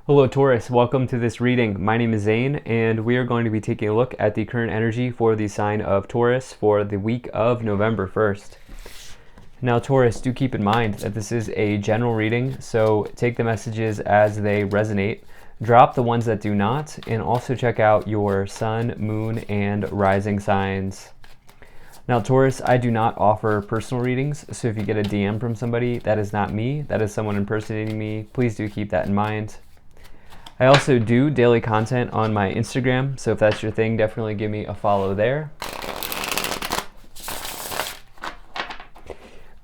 Hello Taurus, welcome to this reading. My name is Zane and we are going to be taking a look at the current energy for the sign of Taurus for the week of November 1st. Now Taurus, do keep in mind that this is a general reading, so take the messages as they resonate, drop the ones that do not, and also check out your sun, moon, and rising signs. Now Taurus, I do not offer personal readings, so if you get a DM from somebody, that is not me, that is someone impersonating me. Please do keep that in mind. I also do daily content on my Instagram, so if that's your thing, definitely give me a follow there.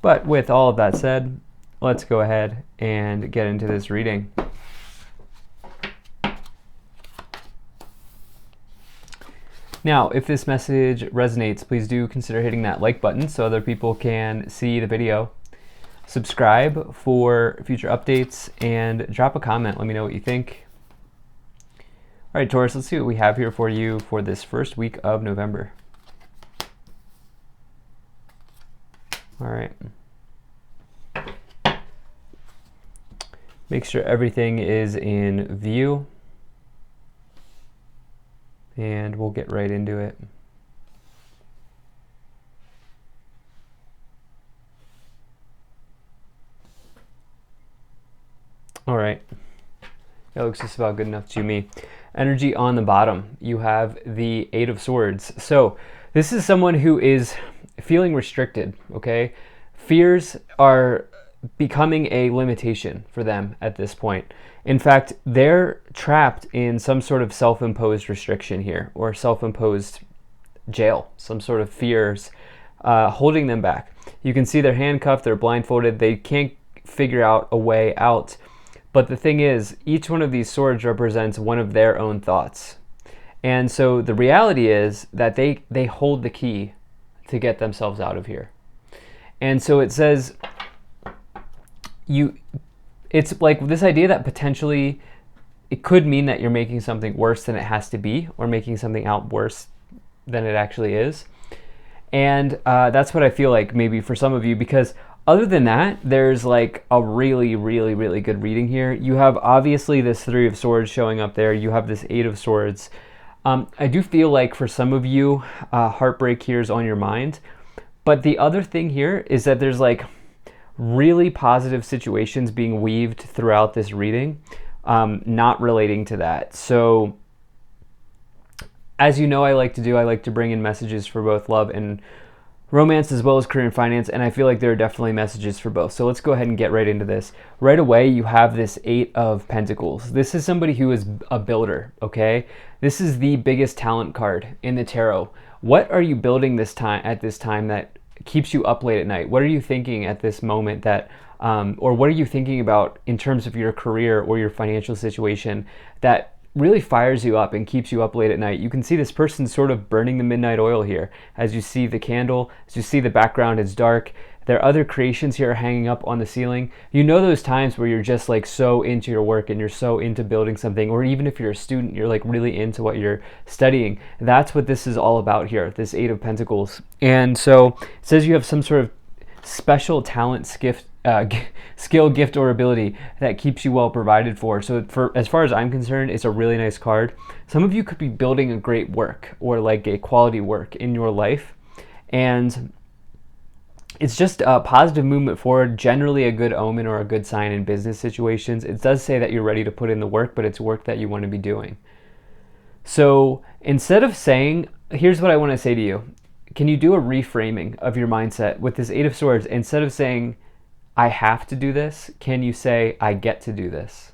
But with all of that said, let's go ahead and get into this reading. Now, if this message resonates, please do consider hitting that like button so other people can see the video. Subscribe for future updates and drop a comment. Let me know what you think. All right, Taurus, let's see what we have here for you for this first week of November. All right. Make sure everything is in view. And we'll get right into it. All right. That looks just about good enough to me. Energy on the bottom, you have the Eight of Swords. So this is someone who is feeling restricted, okay? Fears are becoming a limitation for them at this point. In fact, they're trapped in some sort of self-imposed restriction here, or self-imposed jail, some sort of fears holding them back. You can see they're handcuffed, they're blindfolded, they can't figure out a way out. But the thing is, each one of these swords represents one of their own thoughts. And so the reality is that they hold the key to get themselves out of here. And so it says, it's like this idea that potentially it could mean that you're making something worse than it has to be, or making something out worse than it actually is. And that's what I feel like maybe for some of you, because other than that, there's like a really, really, really good reading here. You have obviously this Three of Swords showing up there. You have this Eight of Swords. I do feel like for some of you, heartbreak here is on your mind. But the other thing here is that there's like really positive situations being weaved throughout this reading, not relating to that. So as you know, I like to bring in messages for both love and romance as well as career and finance, and I feel like there are definitely messages for both. So let's go ahead and get right into this. Right away, you have this Eight of Pentacles. This is somebody who is a builder, okay? This is the biggest talent card in the tarot. What are you building at this time that keeps you up late at night? What are you thinking at this moment that, or what are you thinking about in terms of your career or your financial situation that really fires you up and keeps you up late at night? You can see this person sort of burning the midnight oil here. As you see the candle, as you see the background is dark. There are other creations here hanging up on the ceiling. You know those times where you're just like so into your work and you're so into building something, or even if you're a student, you're like really into what you're studying. That's what this is all about here, this Eight of Pentacles. And so it says you have some sort of special talent, skill, gift, or ability that keeps you well provided for. So for as far as I'm concerned, it's a really nice card. Some of you could be building a great work or like a quality work in your life, and it's just a positive movement forward, generally a good omen or a good sign in business situations. It does say that you're ready to put in the work, but it's work that you want to be doing. So instead of saying, here's what I want to say to you. Can you do a reframing of your mindset with this Eight of Swords? Instead of saying, I have to do this, can you say, I get to do this?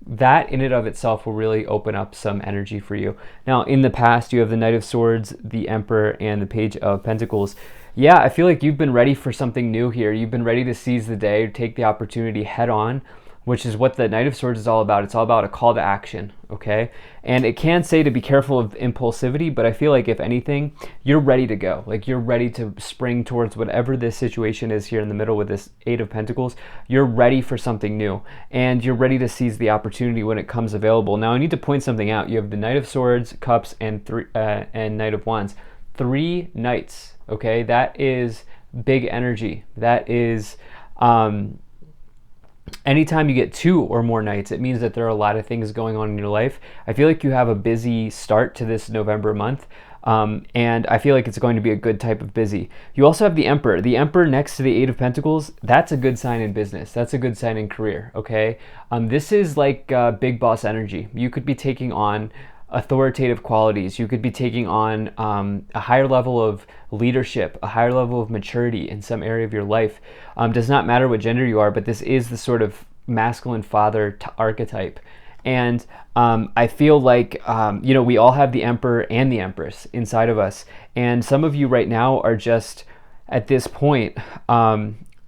That in and of itself will really open up some energy for you. Now, in the past, you have the Knight of Swords, the Emperor, and the Page of Pentacles. Yeah, I feel like you've been ready for something new here. You've been ready to seize the day, take the opportunity head on, which is what the Knight of Swords is all about. It's all about a call to action, okay? And it can say to be careful of impulsivity, but I feel like if anything, you're ready to go. Like you're ready to spring towards whatever this situation is here in the middle with this Eight of Pentacles. You're ready for something new, and you're ready to seize the opportunity when it comes available. Now, I need to point something out. You have the Knight of Swords, Cups, and Knight of Wands. 3 knights, okay? That is big energy. That is Anytime you get 2 or more nights, it means that there are a lot of things going on in your life. I feel like you have a busy start to this November month. And I feel like it's going to be a good type of busy. You also have the Emperor. The Emperor next to the Eight of Pentacles, that's a good sign in business. That's a good sign in career, okay? This is like big boss energy. You could be taking on authoritative qualities. You could be taking on a higher level of leadership, a higher level of maturity in some area of your life. Does not matter what gender you are, but this is the sort of masculine father archetype. And I feel like, we all have the Emperor and the Empress inside of us. And some of you right now are just, at this point,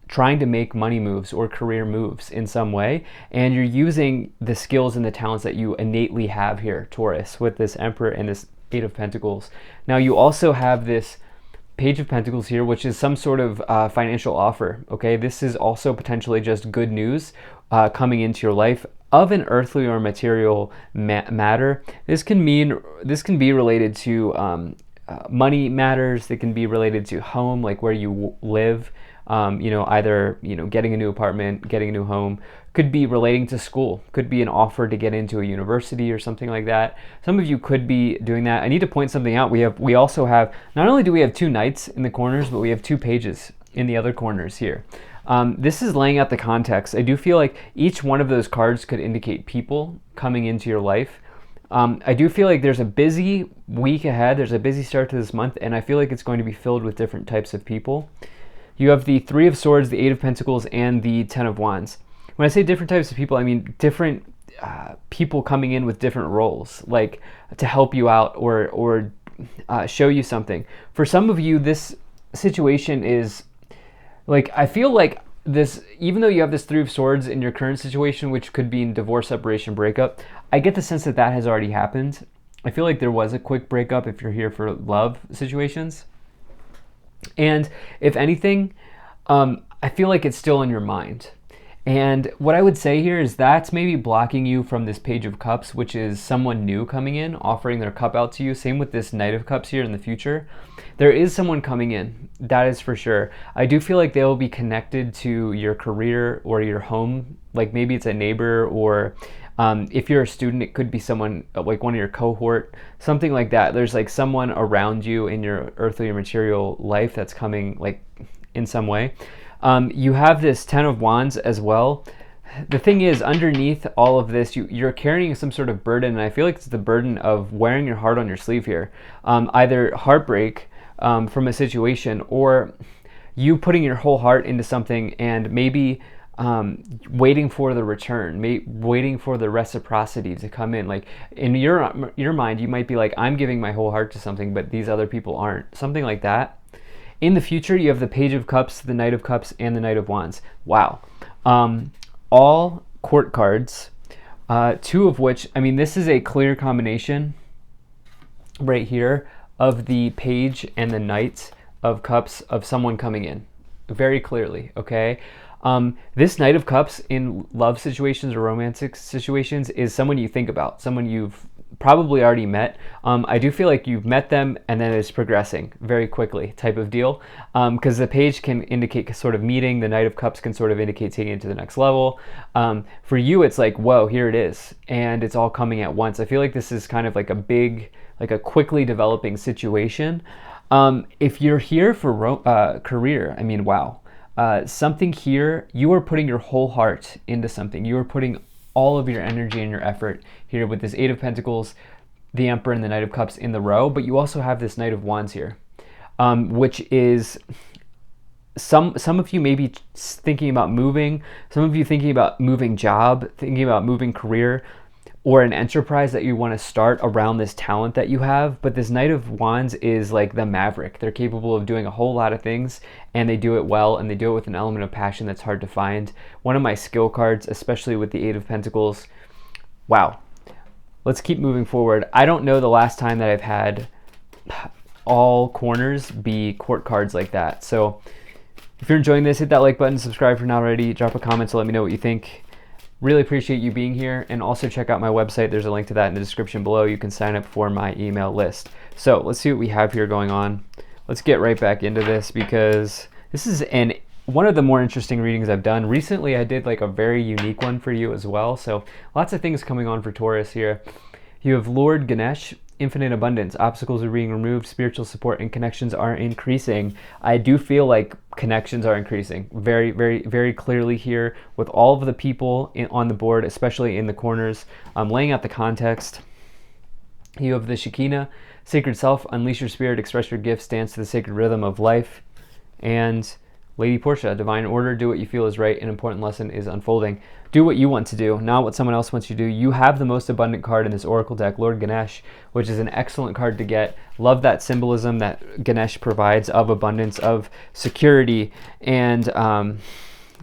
trying to make money moves or career moves in some way. And you're using the skills and the talents that you innately have here, Taurus, with this Emperor and this Eight of Pentacles. Now, you also have this Page of Pentacles here, which is some sort of financial offer, okay? This is also potentially just good news coming into your life of an earthly or material matter. This can be related to money matters. It can be related to home, like where you live. Either getting a new apartment, getting a new home. Could be relating to school. Could be an offer to get into a university or something like that. Some of you could be doing that. I need to point something out. We also have, not only do we have 2 knights in the corners, but we have 2 pages in the other corners here. This is laying out the context. I do feel like each one of those cards could indicate people coming into your life. I do feel like there's a busy week ahead. There's a busy start to this month, and I feel like it's going to be filled with different types of people. You have the Three of Swords, the Eight of Pentacles, and the Ten of Wands. When I say different types of people, I mean different people coming in with different roles, like to help you out or show you something. For some of you, this situation is like, I feel like this, even though you have this Three of Swords in your current situation, which could be in divorce, separation, breakup, I get the sense that that has already happened. I feel like there was a quick breakup if you're here for love situations. And if anything, I feel like it's still in your mind. And what I would say here is that's maybe blocking you from this Page of Cups, which is someone new coming in, offering their cup out to you. Same with this Knight of Cups here in the future. There is someone coming in, that is for sure. I do feel like they will be connected to your career or your home. Like maybe it's a neighbor, or if you're a student, it could be someone like one of your cohort, something like that. There's like someone around you in your earthly or material life that's coming like in some way. You have this Ten of Wands as well. The thing is, underneath all of this, you're carrying some sort of burden, and I feel like it's the burden of wearing your heart on your sleeve here. Either heartbreak from a situation, or you putting your whole heart into something and maybe waiting for the return, waiting for the reciprocity to come in. Like in your mind, you might be like, I'm giving my whole heart to something, but these other people aren't. Something like that. In the future, you have the Page of Cups, the Knight of Cups, and the Knight of Wands. Wow. All court cards, 2 of which, I mean, this is a clear combination right here of the Page and the Knight of Cups of someone coming in. Very clearly, okay? This Knight of Cups in love situations or romantic situations is someone you think about, someone you've probably already met. I do feel like you've met them and then it's progressing very quickly type of deal, because the Page can indicate sort of meeting, the Knight of Cups can sort of indicate taking it to the next level. For you, it's like, whoa, here it is, and it's all coming at once. I feel like this is kind of like a quickly developing situation. If you're here for career, I mean, wow. Something here, you are putting your whole heart into something. You are putting all of your energy and your effort here with this Eight of Pentacles, the Emperor, and the Knight of Cups in the row, but you also have this Knight of Wands here, which is some of you may be thinking about moving, some of you thinking about moving job, thinking about moving career, or an enterprise that you want to start around this talent that you have. But this Knight of Wands is like the maverick. They're capable of doing a whole lot of things, and they do it well, and they do it with an element of passion that's hard to find. One of my skill cards, especially with the Eight of Pentacles. Wow. Let's keep moving forward. I don't know the last time that I've had all corners be court cards like that. So if you're enjoying this, hit that like button, subscribe if you're not already, drop a comment to let me know what you think. Really appreciate you being here, and also check out my website. There's a link to that in the description below. You can sign up for my email list. So let's see what we have here going on. Let's get right back into this, because this is an one of the more interesting readings I've done. Recently, I did like a very unique one for you as well. So lots of things coming on for Taurus here. You have Lord Ganesh, infinite abundance. Obstacles are being removed. Spiritual support and connections are increasing. I do feel like connections are increasing very, very, very clearly here with all of the people on the board, especially in the corners. I'm laying out the context. You have the Shekinah, sacred self, unleash your spirit, express your gifts, dance to the sacred rhythm of life. And Lady Portia, divine order, do what you feel is right. An important lesson is unfolding. Do what you want to do, not what someone else wants you to do. You have the most abundant card in this oracle deck, Lord Ganesh, which is an excellent card to get. Love that symbolism that Ganesh provides of abundance, of security, and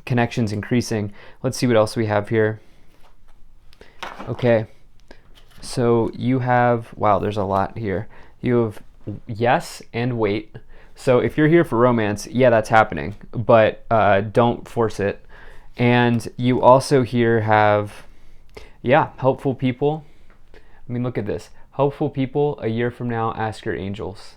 connections increasing. Let's see what else we have here. Okay, so you have, wow, there's a lot here. You have yes and wait. So if you're here for romance, yeah, that's happening, but don't force it. And you also here have, yeah, helpful people. I mean, look at this. Helpful people, a year from now, ask your angels.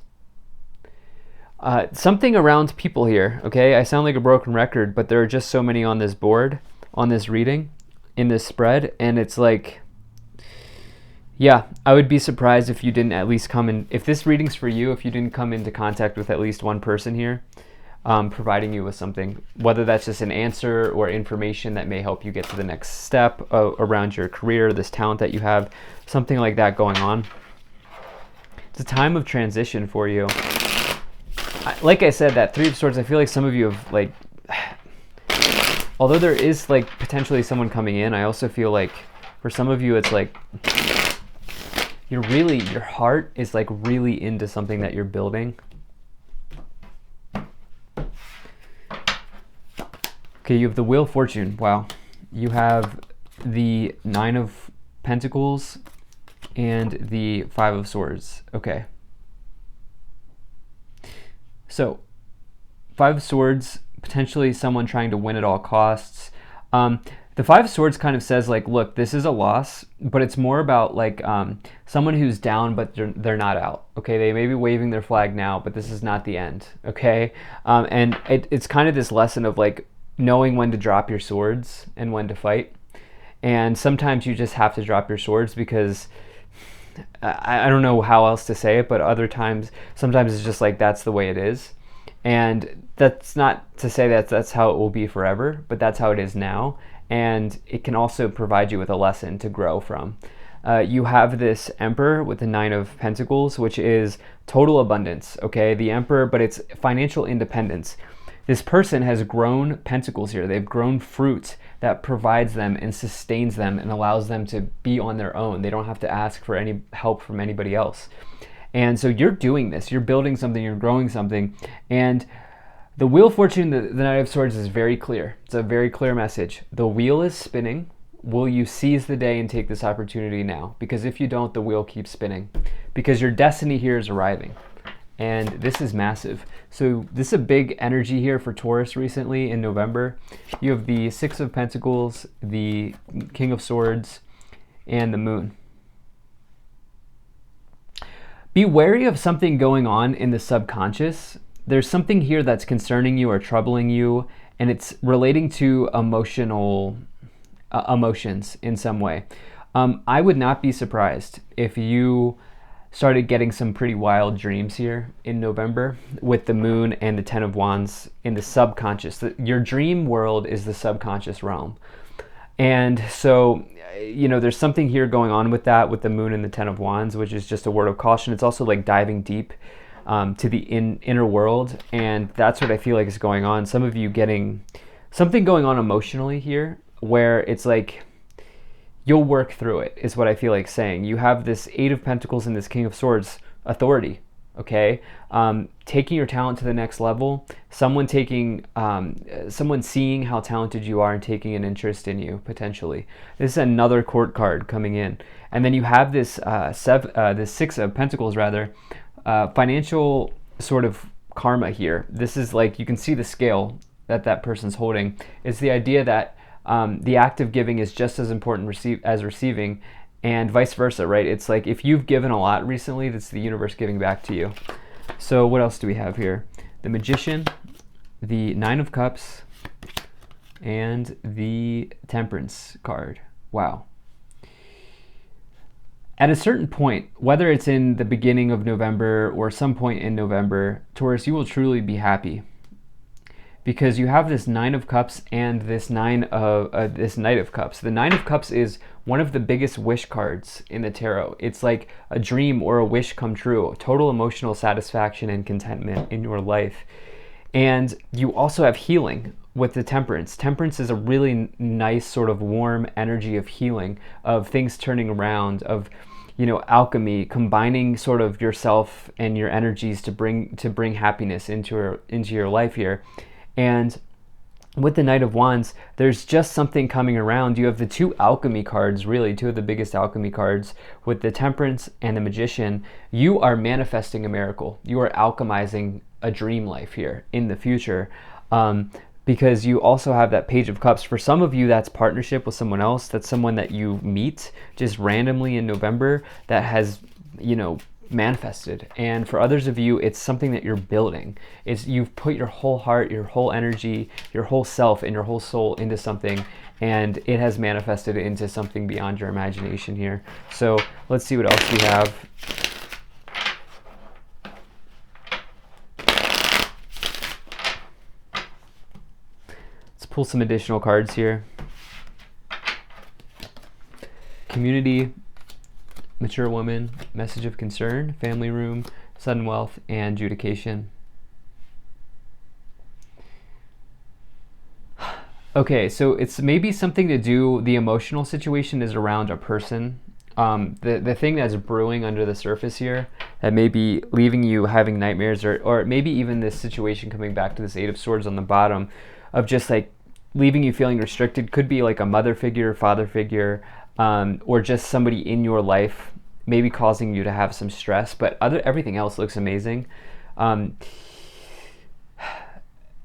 Something around people here, okay? I sound like a broken record, but there are just so many on this board, on this reading, in this spread, and it's like, yeah, I would be surprised if you didn't at least come in, if this reading's for you, if you didn't come into contact with at least one person here, providing you with something, whether that's just an answer or information that may help you get to the next step around your career, this talent that you have, something like that going on. It's a time of transition for you. Like I said, that Three of Swords, I feel like some of you have, like, although there is like potentially someone coming in, I also feel like for some of you it's like, your heart is like really into something that you're building. Okay, you have the Wheel of Fortune. Wow. You have the Nine of Pentacles and the Five of Swords. Okay. So, Five of Swords, potentially someone trying to win at all costs. The Five of Swords kind of says, like, look, this is a loss, but it's more about, like, someone who's down, but they're not out, okay? They may be waving their flag now, but this is not the end, okay? And it's kind of this lesson of, like, knowing when to drop your swords and when to fight. And sometimes you just have to drop your swords because, I don't know how else to say it, but other times, sometimes it's just like, that's the way it is. And that's not to say that that's how it will be forever, but that's how it is now. And it can also provide you with a lesson to grow from. You have this Emperor with the Nine of Pentacles, which is total abundance, okay? The Emperor, but it's financial independence. This person has grown pentacles here. They've grown fruit that provides them and sustains them and allows them to be on their own. They don't have to ask for any help from anybody else. And so you're doing this. You're building something. You're growing something. And the Wheel of Fortune, the Knight of Swords, is very clear. It's a very clear message. The wheel is spinning. Will you seize the day and take this opportunity now? Because if you don't, the wheel keeps spinning. Because your destiny here is arriving. And this is massive. So this is a big energy here for Taurus recently in November. You have the Six of Pentacles, the King of Swords, and the Moon. Be wary of something going on in the subconscious. There's something here that's concerning you or troubling you, and it's relating to emotions in some way. I would not be surprised if you started getting some pretty wild dreams here in November with the Moon and the Ten of Wands in the subconscious. Your dream world is the subconscious realm. And so, you know, there's something here going on with that, with the Moon and the Ten of Wands, which is just a word of caution. It's also like diving deep to the inner world, and that's what I feel like is going on. Some of you getting something going on emotionally here where it's like you'll work through it, is what I feel like saying. You have this Eight of Pentacles and this King of Swords, authority, okay? Taking your talent to the next level, someone seeing how talented you are and taking an interest in you, potentially. This is another court card coming in. And then you have this this Six of Pentacles, rather, financial sort of karma here. This is like, you can see the scale that person's holding. It's the idea that the act of giving is just as important as receiving, and vice versa, right? It's like if you've given a lot recently, that's the universe giving back to you. So what else do we have here? The Magician, the Nine of Cups, and the Temperance card. Wow. At a certain point, whether it's in the beginning of November or some point in November, Taurus, you will truly be happy, because you have this Nine of Cups and this Knight of Cups. The Nine of Cups is one of the biggest wish cards in the tarot. It's like a dream or a wish come true, total emotional satisfaction and contentment in your life. And you also have healing with the Temperance. Temperance is a really nice sort of warm energy of healing, of things turning around, of, you know, alchemy, combining sort of yourself and your energies to bring happiness into your life here. And with the Knight of Wands, there's just something coming around. You have the two alchemy cards, really, two of the biggest alchemy cards, with the Temperance and the Magician. You are manifesting a miracle. You are alchemizing a dream life here in the future, because you also have that Page of Cups. For some of you, that's partnership with someone else. That's someone that you meet just randomly in November that has, you know, manifested. And for others of you, it's something that you're building. It's you've put your whole heart, your whole energy, your whole self, and your whole soul into something, and it has manifested into something beyond your imagination here. So let's see what else we have. Let's pull some additional cards here. Community, Mature Woman, Message of Concern, Family Room, Sudden Wealth, and Judication. Okay, so it's maybe something to do, the emotional situation is around a person. The thing that's brewing under the surface here that may be leaving you having nightmares, or maybe even this situation coming back to this Eight of Swords on the bottom, of just like leaving you feeling restricted, could be like a mother figure, father figure, or just somebody in your life maybe causing you to have some stress, but everything else looks amazing. At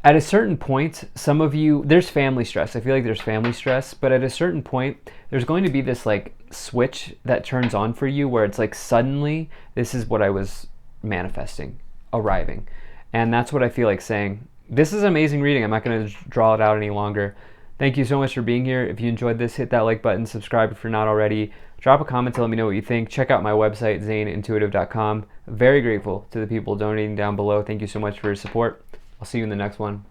a certain point, some of you, there's family stress. I feel like there's family stress, but at a certain point, there's going to be this like switch that turns on for you where it's like suddenly, this is what I was manifesting, arriving. And that's what I feel like saying. This is an amazing reading. I'm not going to draw it out any longer. Thank you so much for being here. If you enjoyed this, hit that like button, subscribe if you're not already. Drop a comment to let me know what you think. Check out my website, zaneintuitive.com. Very grateful to the people donating down below. Thank you so much for your support. I'll see you in the next one.